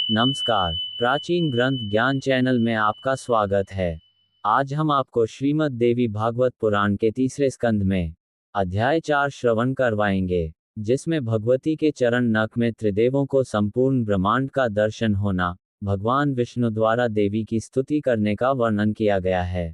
नमस्कार, प्राचीन ग्रंथ ज्ञान चैनल में आपका स्वागत है। आज हम आपको श्रीमद् देवी भागवत पुराण के तीसरे स्कंद में अध्याय 4 श्रवण करवाएंगे, जिसमें भगवती के चरण नख में त्रिदेवों को संपूर्ण ब्रह्मांड का दर्शन होना, भगवान विष्णु द्वारा देवी की स्तुति करने का वर्णन किया गया है।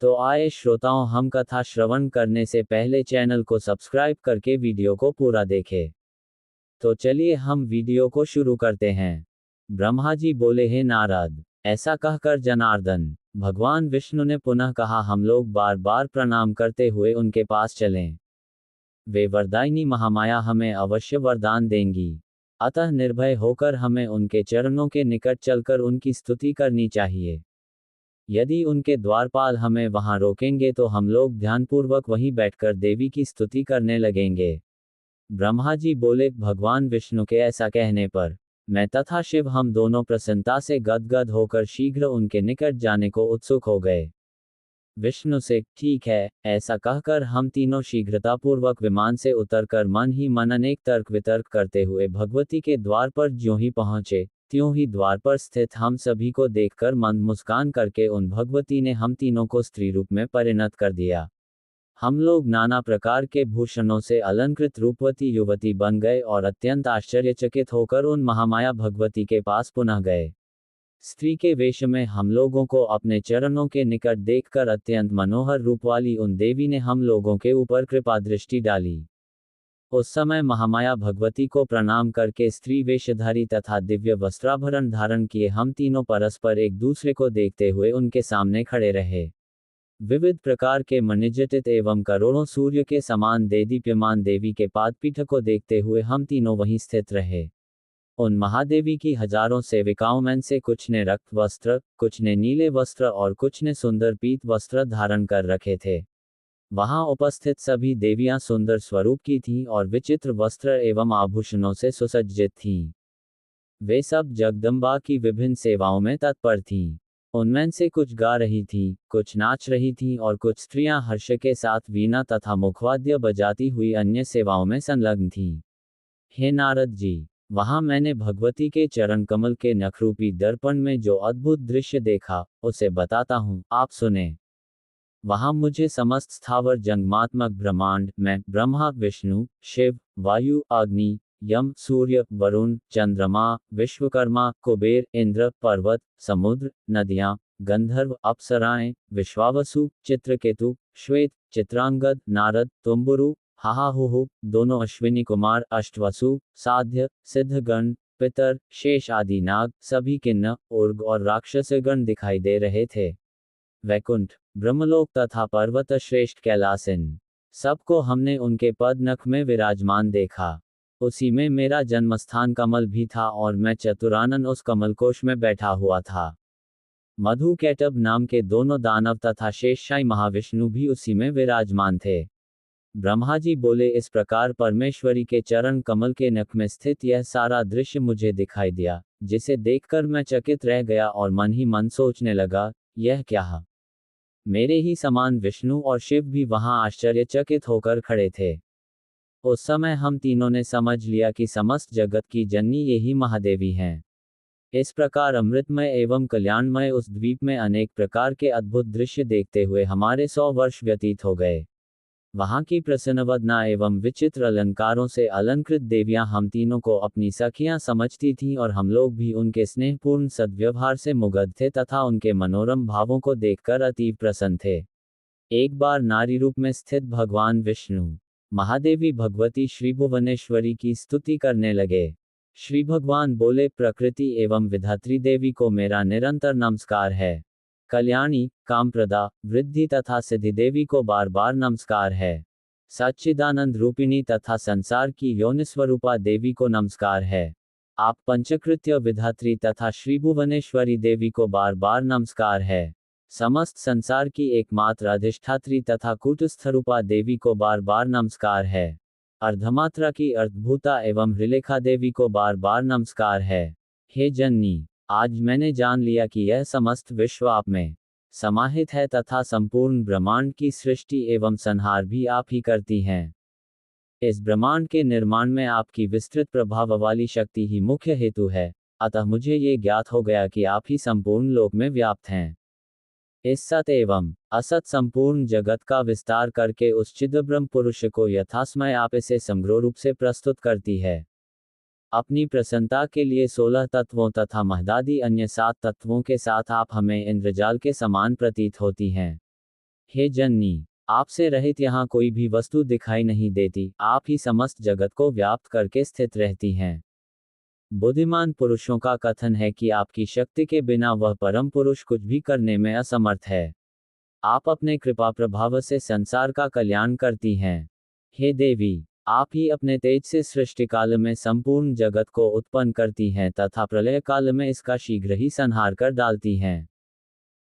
तो आए श्रोताओं, हम कथा श्रवण करने से पहले चैनल को सब्सक्राइब करके वीडियो को पूरा देखें। तो चलिए हम वीडियो को शुरू करते हैं। ब्रह्मा जी बोले, हे नारद, ऐसा कहकर जनार्दन भगवान विष्णु ने पुनः कहा, हम लोग बार बार प्रणाम करते हुए उनके पास चलें। वे वरदायिनी महामाया हमें अवश्य वरदान देंगी, अतः निर्भय होकर हमें उनके चरणों के निकट चलकर उनकी स्तुति करनी चाहिए। यदि उनके द्वारपाल हमें वहां रोकेंगे तो हम लोग ध्यानपूर्वक वहीं बैठकर देवी की स्तुति करने लगेंगे। ब्रह्मा जी बोले, भगवान विष्णु के ऐसा कहने पर मैं तथा शिव हम दोनों प्रसन्नता से गदगद होकर शीघ्र उनके निकट जाने को उत्सुक हो गए। विष्णु से, ठीक है, ऐसा कहकर हम तीनों शीघ्रतापूर्वक विमान से उतरकर मन ही मन अनेक तर्क वितर्क करते हुए भगवती के द्वार पर ज्यों ही पहुंचे, त्यों ही द्वार पर स्थित हम सभी को देखकर मंद मुस्कान करके उन भगवती ने हम तीनों को स्त्री रूप में परिणत कर दिया। हम लोग नाना प्रकार के भूषणों से अलंकृत रूपवती युवती बन गए और अत्यंत आश्चर्यचकित होकर उन महामाया भगवती के पास पुनः गए। स्त्री के वेश में हम लोगों को अपने चरणों के निकट देखकर अत्यंत मनोहर रूप वाली उन देवी ने हम लोगों के ऊपर कृपा दृष्टि डाली। उस समय महामाया भगवती को प्रणाम करके स्त्री वेशधारी तथा दिव्य वस्त्राभरण धारण किए हम तीनों परस्पर एक दूसरे को देखते हुए उनके सामने खड़े रहे। विविध प्रकार के मणिजटित एवं करोड़ों सूर्य के समान देदीप्यमान देवी के पादपीठ को देखते हुए हम तीनों वहीं स्थित रहे। उन महादेवी की हजारों सेविकाओं में से कुछ ने रक्त वस्त्र, कुछ ने नीले वस्त्र और कुछ ने सुंदर पीत वस्त्र धारण कर रखे थे। वहां उपस्थित सभी देवियां सुंदर स्वरूप की थीं और विचित्र वस्त्र एवं आभूषणों से सुसज्जित थीं। वे सब जगदम्बा की विभिन्न सेवाओं में तत्पर थीं। उनमें से कुछ गा रही थीं, कुछ नाच रही थीं और कुछ स्त्रियां हर्ष के साथ वीणा तथा मुखवाद्य बजाती हुई अन्य सेवाओं में संलग्न थीं। हे नारद जी, वहां मैंने भगवती के चरण कमल के नखरूपी दर्पण में जो अद्भुत दृश्य देखा, उसे बताता हूं, आप सुने। वहां मुझे समस्त स्थावर जंगमात्मक ब्रह्मांड में ब्रह्मा, विष्णु, शिव, वायु, अग्नि, यम, सूर्य, वरुण, चंद्रमा, विश्वकर्मा, कुबेर, इंद्र, पर्वत, समुद्र, नदियां, गंधर्व, अप्सराएं, विश्वावसु, चित्रकेतु, श्वेत, चित्रांगद, नारद, तुम्बुरु, हाहाहुहु, दोनों अश्विनी कुमार, अष्टवसु, साध्य, सिद्धगण, पितर, शेष आदि नाग, सभी किन्नर, उर्ग और राक्षसगण दिखाई दे रहे थे। वैकुंठ, ब्रह्मलोक तथा पर्वत श्रेष्ठ कैलासिन, सबको हमने उनके पद नख में विराजमान देखा। उसी में मेरा जन्मस्थान कमल भी था और मैं चतुरानन उस कमलकोश में बैठा हुआ था। मधु कैटभ नाम के दोनों दानव तथा शेषशायी महाविष्णु भी उसी में विराजमान थे। ब्रह्मा जी बोले, इस प्रकार परमेश्वरी के चरण कमल के नख में स्थित यह सारा दृश्य मुझे दिखाई दिया, जिसे देखकर मैं चकित रह गया और मन ही मन सोचने लगा, यह क्या है? मेरे ही समान विष्णु और शिव भी वहां आश्चर्यचकित होकर खड़े थे। उस समय हम तीनों ने समझ लिया कि समस्त जगत की जननी यही महादेवी हैं। इस प्रकार अमृतमय एवं कल्याणमय उस द्वीप में अनेक प्रकार के अद्भुत दृश्य देखते हुए हमारे 100 वर्ष व्यतीत हो गए। वहां की प्रसन्नवदना एवं विचित्र अलंकारों से अलंकृत देवियां हम तीनों को अपनी सखियां समझती थीं और हम लोग भी उनके स्नेहपूर्ण सद्व्यवहार से मुग्ध थे तथा उनके मनोरम भावों को देखकर अतीव प्रसन्न थे। एक बार नारी रूप में स्थित भगवान विष्णु महादेवी भगवती श्री भुवनेश्वरी की स्तुति करने लगे। श्री भगवान बोले, प्रकृति एवं विधात्री देवी को मेरा निरंतर नमस्कार है। कल्याणी, कामप्रदा, वृद्धि तथा सिद्धि देवी को बार बार नमस्कार है। सच्चिदानंद रूपिणी तथा संसार की योनिस्वरूपा देवी को नमस्कार है। आप पंचकृत्य विधात्री तथा श्री भुवनेश्वरी देवी को बार बार नमस्कार है। समस्त संसार की एकमात्र अधिष्ठात्री तथा कूटस्थरूपा देवी को बार बार नमस्कार है। अर्धमात्रा की अर्थभूता एवं हृलेखा देवी को बार बार नमस्कार है। हे जननी, आज मैंने जान लिया कि यह समस्त विश्व आप में समाहित है तथा संपूर्ण ब्रह्मांड की सृष्टि एवं संहार भी आप ही करती हैं। इस ब्रह्मांड के निर्माण में आपकी विस्तृत प्रभाव वाली शक्ति ही मुख्य हेतु है। अतः मुझे ये ज्ञात हो गया कि आप ही संपूर्ण लोक में व्याप्त हैं। इस सत एवं असत संपूर्ण जगत का विस्तार करके उस चिदब्रह्म पुरुष को यथासमय आप इसे समग्र रूप से प्रस्तुत करती है। अपनी प्रसन्नता के लिए 16 तत्वों तथा महदादि अन्य 7 तत्वों के साथ आप हमें इंद्रजाल के समान प्रतीत होती हैं। हे जननी, आपसे रहित यहाँ कोई भी वस्तु दिखाई नहीं देती, आप ही समस्त जगत को व्याप्त करके स्थित रहती हैं। बुद्धिमान पुरुषों का कथन है कि आपकी शक्ति के बिना वह परम पुरुष कुछ भी करने में असमर्थ है। आप अपने कृपा प्रभाव से संसार का कल्याण करती हैं। हे देवी, आप ही अपने तेज से सृष्टि काल में संपूर्ण जगत को उत्पन्न करती हैं तथा प्रलय काल में इसका शीघ्र ही संहार कर डालती हैं।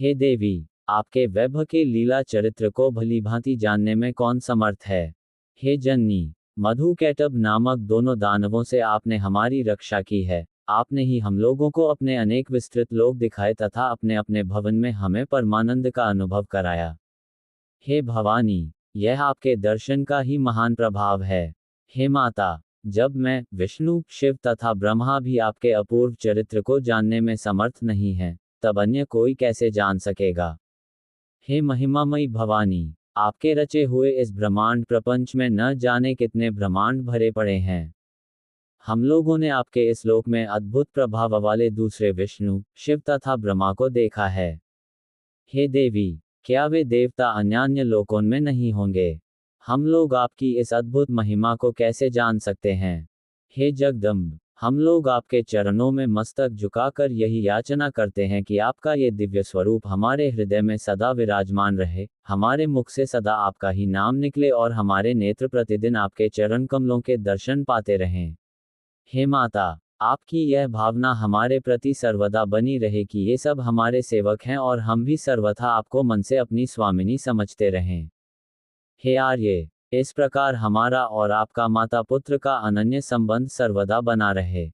हे देवी, आपके वैभव के लीला चरित्र को भली भांति जानने में कौन समर्थ है। हे जननी, मधु कैटब नामक दोनों दानवों से आपने हमारी रक्षा की है। आपने ही हम लोगों को अपने अनेक विस्तृत लोक दिखाए तथा अपने अपने भवन में हमें परमानंद का अनुभव कराया। हे भवानी, यह आपके दर्शन का ही महान प्रभाव है। हे माता, जब मैं, विष्णु, शिव तथा ब्रह्मा भी आपके अपूर्व चरित्र को जानने में समर्थ नहीं है, तब अन्य कोई कैसे जान सकेगा। हे महिमामयी भवानी, आपके रचे हुए इस ब्रह्मांड प्रपंच में न जाने कितने ब्रह्मांड भरे पड़े हैं। हम लोगों ने आपके इस लोक में अद्भुत प्रभाव वाले दूसरे विष्णु, शिव तथा ब्रह्मा को देखा है। हे देवी, क्या वे देवता अन्यान्य लोकों में नहीं होंगे? हम लोग आपकी इस अद्भुत महिमा को कैसे जान सकते हैं? हे जगदम्ब, हम लोग आपके चरणों में मस्तक झुकाकर यही याचना करते हैं कि आपका ये दिव्य स्वरूप हमारे हृदय में सदा विराजमान रहे, हमारे मुख से सदा आपका ही नाम निकले और हमारे नेत्र प्रतिदिन आपके चरण कमलों के दर्शन पाते रहें। हे माता, आपकी यह भावना हमारे प्रति सर्वदा बनी रहे कि ये सब हमारे सेवक हैं और हम भी सर्वथा आपको मन से अपनी स्वामिनी समझते रहें। हे आर्य, इस प्रकार हमारा और आपका माता पुत्र का अनन्य संबंध सर्वदा बना रहे।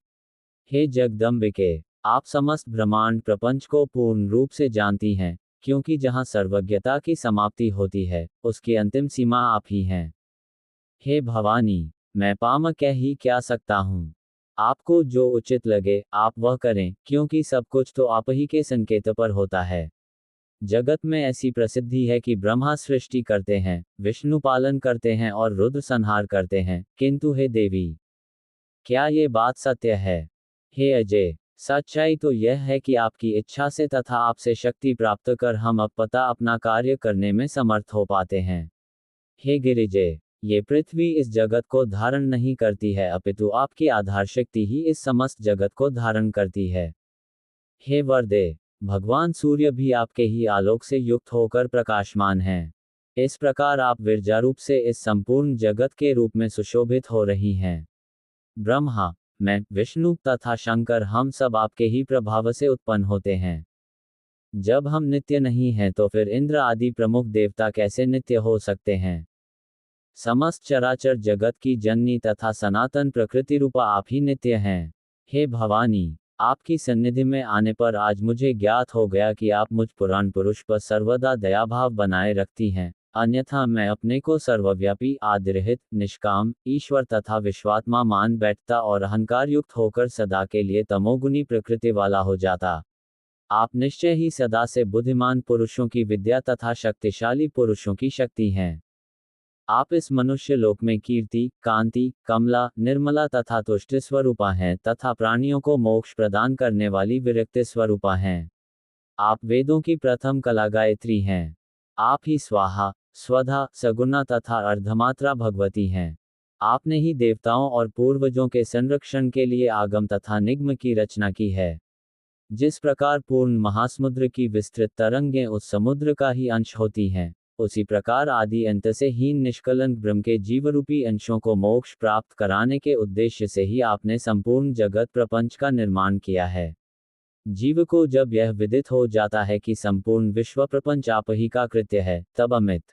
हे जगदम्बिके, आप समस्त ब्रह्मांड प्रपंच को पूर्ण रूप से जानती हैं, क्योंकि जहाँ सर्वज्ञता की समाप्ति होती है, उसकी अंतिम सीमा आप ही हैं। हे भवानी, मैं पाम कह ही क्या सकता हूँ। आपको जो उचित लगे आप वह करें, क्योंकि सब कुछ तो आप ही के संकेत पर होता है। जगत में ऐसी प्रसिद्धि है कि ब्रह्मा सृष्टि करते हैं, विष्णु पालन करते हैं और रुद्र संहार करते हैं, किंतु हे देवी, क्या ये बात सत्य है? हे अजय, सच्चाई तो यह है कि आपकी इच्छा से तथा आपसे शक्ति प्राप्त कर हम अब पता अपना कार्य करने में समर्थ हो पाते हैं। हे गिरिजय, ये पृथ्वी इस जगत को धारण नहीं करती है, अपितु आपकी आधार शक्ति ही इस समस्त जगत को धारण करती है। हे वरदे, भगवान सूर्य भी आपके ही आलोक से युक्त होकर प्रकाशमान हैं। इस प्रकार आप विरजा रूप से इस संपूर्ण जगत के रूप में सुशोभित हो रही हैं। ब्रह्मा, मैं, विष्णु तथा शंकर हम सब आपके ही प्रभाव से उत्पन्न होते हैं। जब हम नित्य नहीं हैं तो फिर इंद्र आदि प्रमुख देवता कैसे नित्य हो सकते हैं? समस्त चराचर जगत की जननी तथा सनातन प्रकृति रूपा आप ही नित्य हैं। हे भवानी, आपकी सन्निधि में आने पर आज मुझे ज्ञात हो गया कि आप मुझ पुराण पुरुष पर सर्वदा दयाभाव बनाए रखती हैं, अन्यथा मैं अपने को सर्वव्यापी, आदिरहित, निष्काम, ईश्वर तथा विश्वात्मा मान बैठता और अहंकार युक्त होकर सदा के लिए तमोगुनी प्रकृति वाला हो जाता। आप निश्चय ही सदा से बुद्धिमान पुरुषों की विद्या तथा शक्तिशाली पुरुषों की शक्ति हैं। आप इस मनुष्य लोक में कीर्ति, कांति, कमला, निर्मला तथा तुष्ट स्वरूपा हैं तथा प्राणियों को मोक्ष प्रदान करने वाली विरक्त स्वरूपा हैं। आप वेदों की प्रथम कला गायत्री हैं। आप ही स्वाहा, स्वधा, सगुणा तथा अर्धमात्रा भगवती हैं। आपने ही देवताओं और पूर्वजों के संरक्षण के लिए आगम तथा निगम की रचना की है। जिस प्रकार पूर्ण महासमुद्र की विस्तृत तरंगें उस समुद्र का ही अंश होती हैं, उसी प्रकार आदि अंत से हीन निष्कलंक ब्रह्म के जीवरूपी अंशों को मोक्ष प्राप्त कराने के उद्देश्य से ही आपने संपूर्ण जगत प्रपंच का निर्माण किया है। जीव को जब यह विदित हो जाता है कि संपूर्ण विश्व प्रपंच आप ही का कृत्य है, तब अमित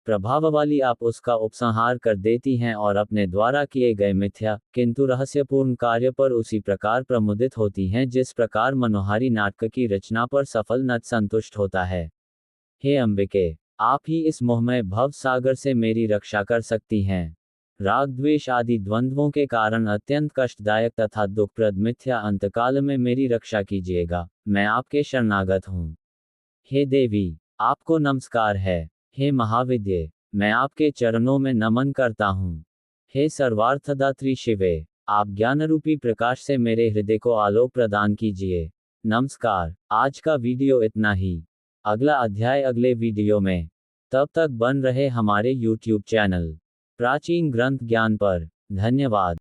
प्रभाव वाली आप उसका उपसंहार कर देती हैं और अपने द्वारा किए गए मिथ्या किंतु रहस्यपूर्ण कार्य पर उसी प्रकार प्रमुदित होती हैं जिस प्रकार मनोहारी नाटक की रचना पर सफल नट संतुष्ट होता है। हे अंबिके, आप ही इस मोहमय भव सागर से मेरी रक्षा कर सकती हैं। राग द्वेष आदि द्वंद्वों के कारण अत्यंत कष्टदायक तथा दुखप्रद मिथ्या अंतकाल में मेरी रक्षा कीजिएगा, मैं आपके शरणागत हूँ। हे देवी, आपको नमस्कार है। हे महाविद्ये, मैं आपके चरणों में नमन करता हूँ। हे सर्वार्थदात्री शिवे, आप ज्ञानरूपी प्रकाश से मेरे हृदय को आलोक प्रदान कीजिए। नमस्कार, आज का वीडियो इतना ही। अगला अध्याय अगले वीडियो में। तब तक बन रहे हमारे YouTube चैनल प्राचीन ग्रंथ ज्ञान पर। धन्यवाद।